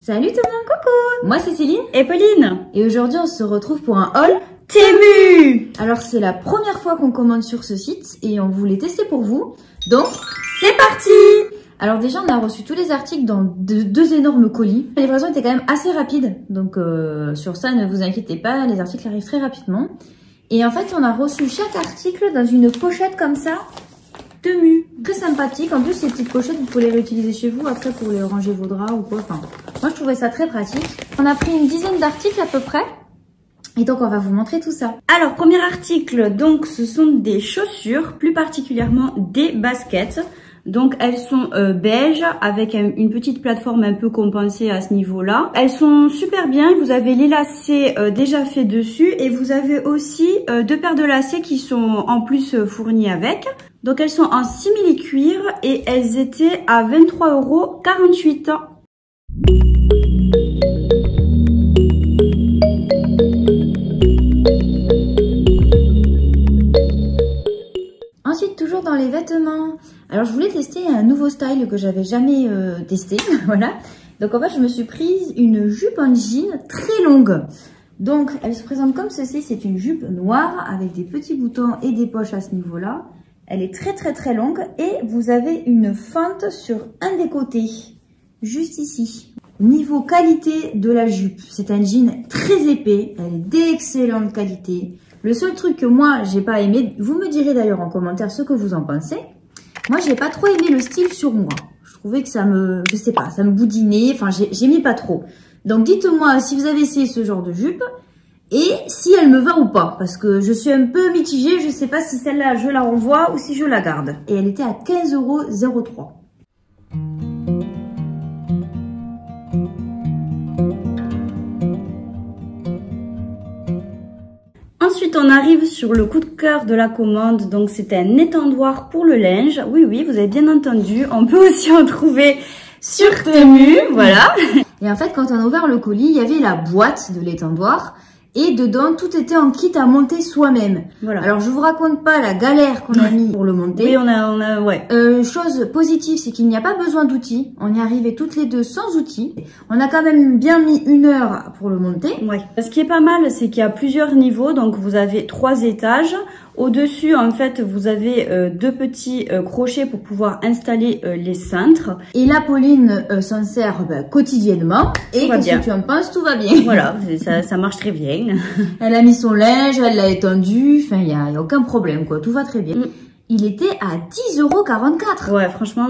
Salut tout le monde, coucou! Moi c'est Céline et Pauline. Et aujourd'hui on se retrouve pour un haul Temu. Alors c'est la première fois qu'on commande sur ce site et on voulait tester pour vous. Donc c'est parti! Alors déjà on a reçu tous les articles dans deux énormes colis. La livraison était quand même assez rapide. Donc sur ça ne vous inquiétez pas, les articles arrivent très rapidement. Et en fait on a reçu chaque article dans une pochette comme ça. Temu, très sympathique. En plus, ces petites pochettes, vous pouvez les réutiliser chez vous après pour les ranger vos draps ou quoi. Enfin, moi, je trouvais ça très pratique. On a pris une dizaine d'articles à peu près. Et donc, on va vous montrer tout ça. Alors, premier article, donc, ce sont des chaussures, plus particulièrement des baskets. Donc, elles sont beige avec une petite plateforme un peu compensée à ce niveau-là. Elles sont super bien. Vous avez les lacets déjà faits dessus et vous avez aussi deux paires de lacets qui sont en plus fournis avec. Donc, elles sont en simili-cuir et elles étaient à 23,48 €. Ensuite, toujours dans les vêtements. Alors, je voulais tester un nouveau style que j'avais jamais testé. Voilà. Donc, en fait, je me suis prise une jupe en jean très longue. Donc, elle se présente comme ceci. C'est une jupe noire avec des petits boutons et des poches à ce niveau-là. Elle est très longue et vous avez une fente sur un des côtés, juste ici. Niveau qualité de la jupe, c'est un jean très épais, elle est d'excellente qualité. Le seul truc que moi j'ai pas aimé, vous me direz d'ailleurs en commentaire ce que vous en pensez. Moi j'ai pas trop aimé le style sur moi. Je trouvais que ça me, je sais pas, ça me boudinait, enfin j'aimais pas trop. Donc dites-moi si vous avez essayé ce genre de jupe. Et si elle me va ou pas, parce que je suis un peu mitigée, je sais pas si celle-là je la renvoie ou si je la garde. Et elle était à 15,03 €. Ensuite, on arrive sur le coup de cœur de la commande. Donc, c'est un étendoir pour le linge. Oui, vous avez bien entendu. On peut aussi en trouver sur Temu, voilà. Et en fait, quand on a ouvert le colis, il y avait la boîte de l'étendoir. Et dedans, tout était en kit à monter soi-même. Voilà. Alors, je vous raconte pas la galère qu'on a mis pour le monter. Oui, on a, ouais. Chose positive, c'est qu'il n'y a pas besoin d'outils. On y arrivait toutes les deux sans outils. On a quand même bien mis 1 heure pour le monter. Ouais. Ce qui est pas mal, c'est qu'il y a plusieurs niveaux. Donc, vous avez 3 étages. Au-dessus, en fait, vous avez deux petits crochets pour pouvoir installer les cintres. Et là, Pauline s'en sert quotidiennement. Et qu'est-ce que tu en penses? Tout va bien. Voilà, ça marche très bien. Elle a mis son linge, elle l'a étendu. Enfin, il y a aucun problème, quoi. Tout va très bien. Il était à 10,44 €. Ouais, franchement,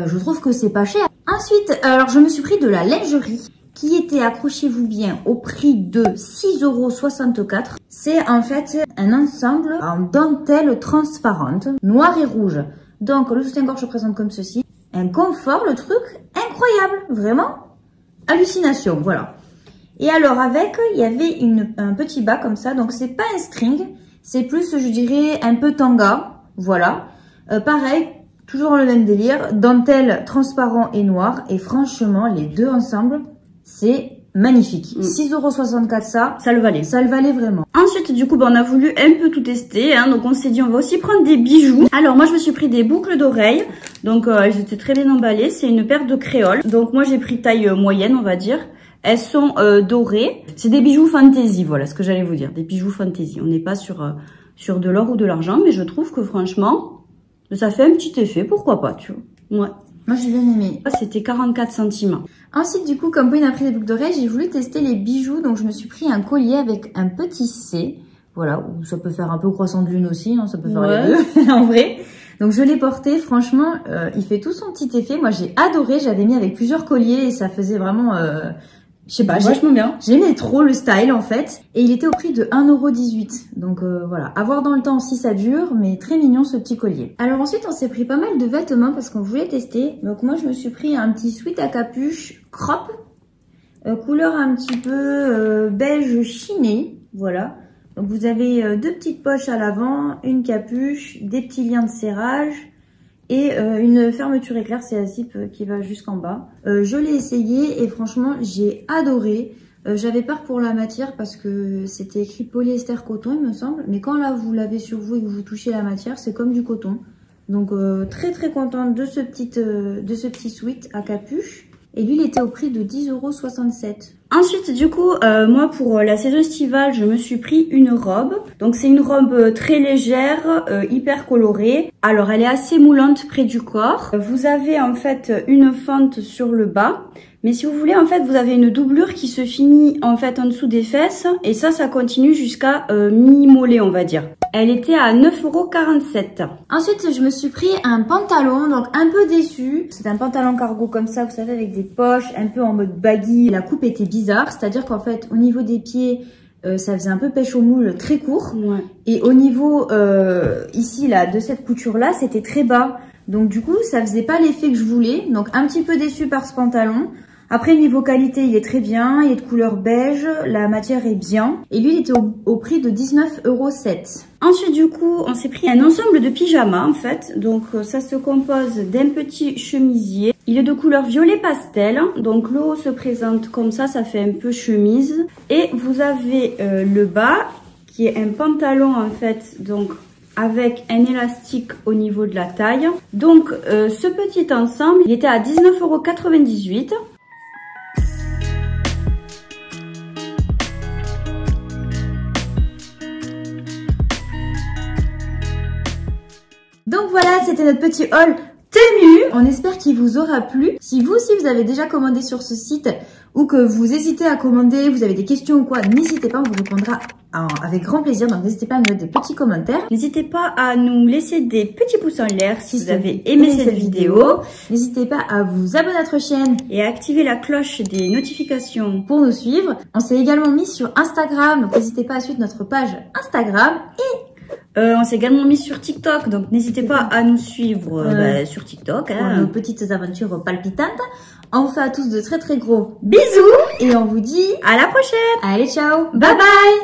je trouve que c'est pas cher. Ensuite, alors je me suis pris de la lingerie qui était, accrochez-vous bien, au prix de 6,64 €. C'est en fait un ensemble en dentelle transparente, noir et rouge. Donc le soutien-gorge se présente comme ceci. Un confort, le truc incroyable, vraiment hallucination, voilà. Et alors avec, il y avait un petit bas comme ça, donc c'est pas un string, c'est plus, je dirais, un peu tanga, voilà. Pareil, toujours le même délire, dentelle transparent et noir, et franchement, les deux ensemble, c'est magnifique. 6,64 €, ça le valait. Ça le valait vraiment. Ensuite, du coup, on a voulu un peu tout tester, hein, donc on s'est dit on va aussi prendre des bijoux. Alors moi, je me suis pris des boucles d'oreilles, donc elles étaient très bien emballées. C'est une paire de créoles, donc moi j'ai pris taille moyenne, on va dire. Elles sont dorées. C'est des bijoux fantasy, voilà ce que j'allais vous dire, des bijoux fantasy. On n'est pas sur de l'or ou de l'argent, mais je trouve que franchement, ça fait un petit effet, pourquoi pas, tu vois. Ouais. Moi, j'ai bien aimé. C'était 44 centimes. Ensuite, du coup, comme Pauline a pris des boucles d'oreilles, j'ai voulu tester les bijoux. Donc, je me suis pris un collier avec un petit C. Voilà, ou ça peut faire un peu croissant de lune aussi, hein, ça peut faire les deux, en vrai. Donc, je l'ai porté. Franchement, il fait tout son petit effet. Moi, j'ai adoré. J'avais mis avec plusieurs colliers et ça faisait vraiment... je sais pas, vachement bien. J'aimais trop le style en fait. Et il était au prix de 1,18 €. Donc voilà, à voir dans le temps si ça dure, mais très mignon ce petit collier. Alors ensuite, on s'est pris pas mal de vêtements parce qu'on voulait tester. Donc moi, je me suis pris un petit sweat à capuche crop, couleur un petit peu beige chiné. Voilà. Donc vous avez deux petites poches à l'avant, une capuche, des petits liens de serrage. Et une fermeture éclair, c'est la zip qui va jusqu'en bas. Je l'ai essayé et franchement, j'ai adoré. J'avais peur pour la matière parce que c'était écrit polyester coton, il me semble. Mais quand là, vous l'avez sur vous et que vous touchez la matière, c'est comme du coton. Donc très contente de ce petit sweat à capuche. Et lui, il était au prix de 10,67 €. Ensuite, du coup, moi, pour la saison estivale, je me suis pris une robe. Donc, c'est une robe très légère, hyper colorée. Alors, elle est assez moulante près du corps. Vous avez, en fait, une fente sur le bas. Mais si vous voulez, en fait, vous avez une doublure qui se finit, en fait, en dessous des fesses. Et ça continue jusqu'à mi-mollet, on va dire. Elle était à 9,47 €. Ensuite, je me suis pris un pantalon, donc un peu déçue. C'est un pantalon cargo comme ça, vous savez, avec des poches, un peu en mode baggy. La coupe était bizarre, c'est-à-dire qu'en fait, au niveau des pieds, ça faisait un peu pêche au moule très court. Ouais. Et au niveau, ici, là, de cette couture-là, c'était très bas. Donc du coup, ça faisait pas l'effet que je voulais. Donc un petit peu déçue par ce pantalon. Après, niveau qualité, il est très bien. Il est de couleur beige. La matière est bien. Et lui, il était au prix de 19,07 €. Ensuite, du coup, on s'est pris un ensemble de pyjamas, en fait. Donc, ça se compose d'un petit chemisier. Il est de couleur violet pastel. Donc, le haut se présente comme ça fait un peu chemise. Et vous avez le bas, qui est un pantalon, en fait, donc avec un élastique au niveau de la taille. Donc, ce petit ensemble, il était à 19,98 €. Donc voilà, c'était notre petit haul tenue. On espère qu'il vous aura plu. Si vous aussi vous avez déjà commandé sur ce site ou que vous hésitez à commander, vous avez des questions ou quoi, n'hésitez pas, on vous répondra avec grand plaisir. Donc n'hésitez pas à me mettre des petits commentaires. N'hésitez pas à nous laisser des petits pouces en l'air si vous avez aimé cette vidéo. N'hésitez pas à vous abonner à notre chaîne et à activer la cloche des notifications pour nous suivre. On s'est également mis sur Instagram, donc n'hésitez pas à suivre notre page Instagram et on s'est également mis sur TikTok, donc n'hésitez pas à nous suivre sur TikTok. Pour nos petites aventures palpitantes. On vous fait à tous de très très gros bisous et on vous dit à la prochaine. Allez, ciao, bye bye.